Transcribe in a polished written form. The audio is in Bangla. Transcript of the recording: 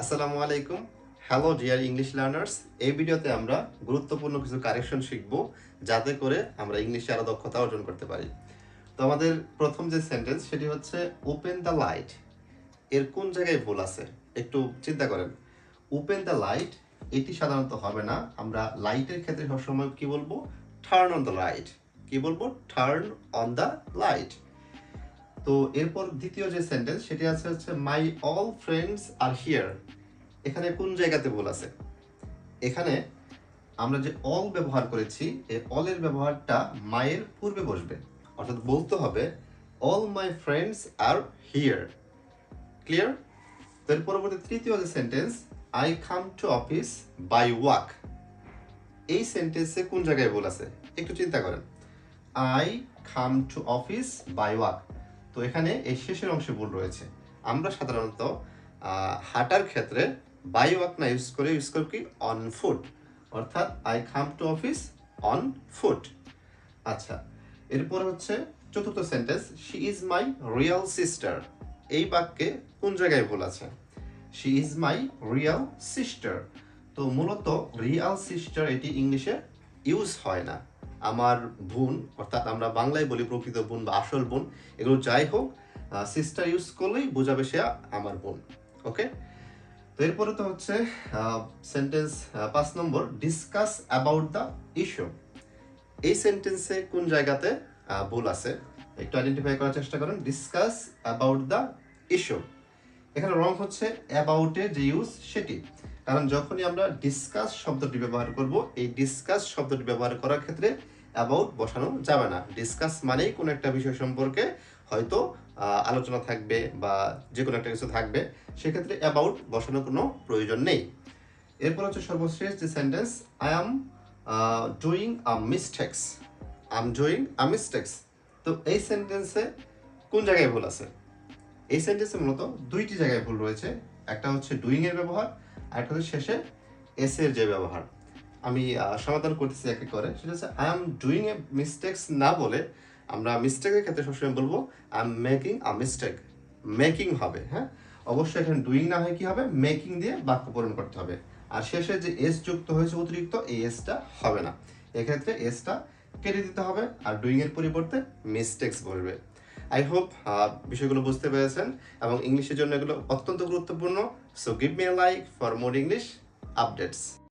আসসালামু আলাইকুম। Hello dear English learners. এই ভিডিওতে আমরা গুরুত্বপূর্ণ কিছু কারেকশন শিখব যাতে করে আমরা ইংলিশে আরো দক্ষতা অর্জন করতে পারি। তো আমাদের প্রথম যে সেন্টেন্স সেটি হচ্ছে ওপেন দ্য লাইট। এর কোন জায়গায় ভুল আছে একটু চিন্তা করেন। ওপেন দ্য লাইট এটি সাধারণত হবে না। আমরা লাইটের ক্ষেত্রে সবসময় কি বলবো? Turn on the light. কি বলবো? Turn on the light. তো এরপর দ্বিতীয় যে সেন্টেন্স সেটি আছে হচ্ছে my all friends are here. এখানে কোন জায়গাতে ভুল আছে? এখানে আমরা যে অল ব্যবহার করেছি এই অলের ব্যবহারটা মায়ের পূর্বে বসবে, অর্থাৎ বলতে হবে all my friends are here. Clear? তো এর পরবর্তী তৃতীয় যে sentence I come to office by walk, এই সেন্টেন্সে কোন জায়গায় ভুল আছে একটু চিন্তা করেন। I come to office by walk, তো এখানে এই শেষের অংশে ভুল রয়েছে। আমরা সাধারণত হাঁটার ক্ষেত্রে বাই ওয়াক না ইউজ করি কি অন ফুট, অর্থাৎ I come to office on foot. আচ্ছা, এরপর হচ্ছে চতুর্থ sentence she is my real sister. এই বাক্যে কোন জায়গায় ভুল আছে? She is my real sister. তো মূলত রিয়েল সিস্টার এটি ইংলিশে ইউজ হয় না। আমার বোন, অর্থাৎ আমরা বাংলায় বলি প্রকৃত বোন বা আসল বোন, এগুলো যাই হোক সিস্টার ইউজ করলেই বোঝাবে সে আমার বোন। ওকে, তো এরপরে তো হচ্ছে sentence 5 number discuss about the issue. এই সেন্টেন্সে কোন জায়গাতে ভুল আছে একটু আইডেন্টিফাই করার চেষ্টা করেন। ডিসকাস অ্যাবাউট দ্য ইস্যু, এখানে রং হচ্ছে অ্যাবাউটের যে ইউজ সেটি। কারণ যখনই আমরা ডিসকাস শব্দটি ব্যবহার করব, এই ডিসকাস শব্দটি ব্যবহার করার ক্ষেত্রে অ্যাবাউট বসানো যাবে না। ডিসকাস মানেই কোনো একটা বিষয় সম্পর্কে হয়তো আলোচনা থাকবে বা যে কোনো একটা কিছু থাকবে, সেক্ষেত্রে অ্যাবাউট বসানোর কোনো প্রয়োজন নেই। এরপর হচ্ছে সর্বশেষ যে sentence I am doing a mistakes. I am doing a mistakes, তো এই সেন্টেন্সে কোন জায়গায় ভুল আছে? এই সেন্টেন্সে মূলত দুইটি জায়গায় ভুল রয়েছে। একটা হচ্ছে ডুইং এর ব্যবহার, আর একটা হচ্ছে শেষে এস এর যে ব্যবহার। আমি সমাধান করতেছি এক এক করে। সেটা হচ্ছে I am doing a mistakes না বলে আমরা মিস্টেকের ক্ষেত্রে সবসময় বলবো I am making a mistake. Making হবে, হ্যাঁ, অবশ্যই এখানে ডুইং না হয় কি হবে, মেকিং দিয়ে বাক্য পূরণ করতে হবে। আর শেষে যে এস যুক্ত হয়েছে অতিরিক্ত, এই এসটা হবে না। এক্ষেত্রে এসটা কেটে দিতে হবে আর ডুইং এর পরিবর্তে মিস্টেক্স বলবে। আই হোপ বিষয়গুলো বুঝতে পেরেছেন এবং ইংলিশের জন্য এগুলো অত্যন্ত গুরুত্বপূর্ণ। So give me a like for more English updates.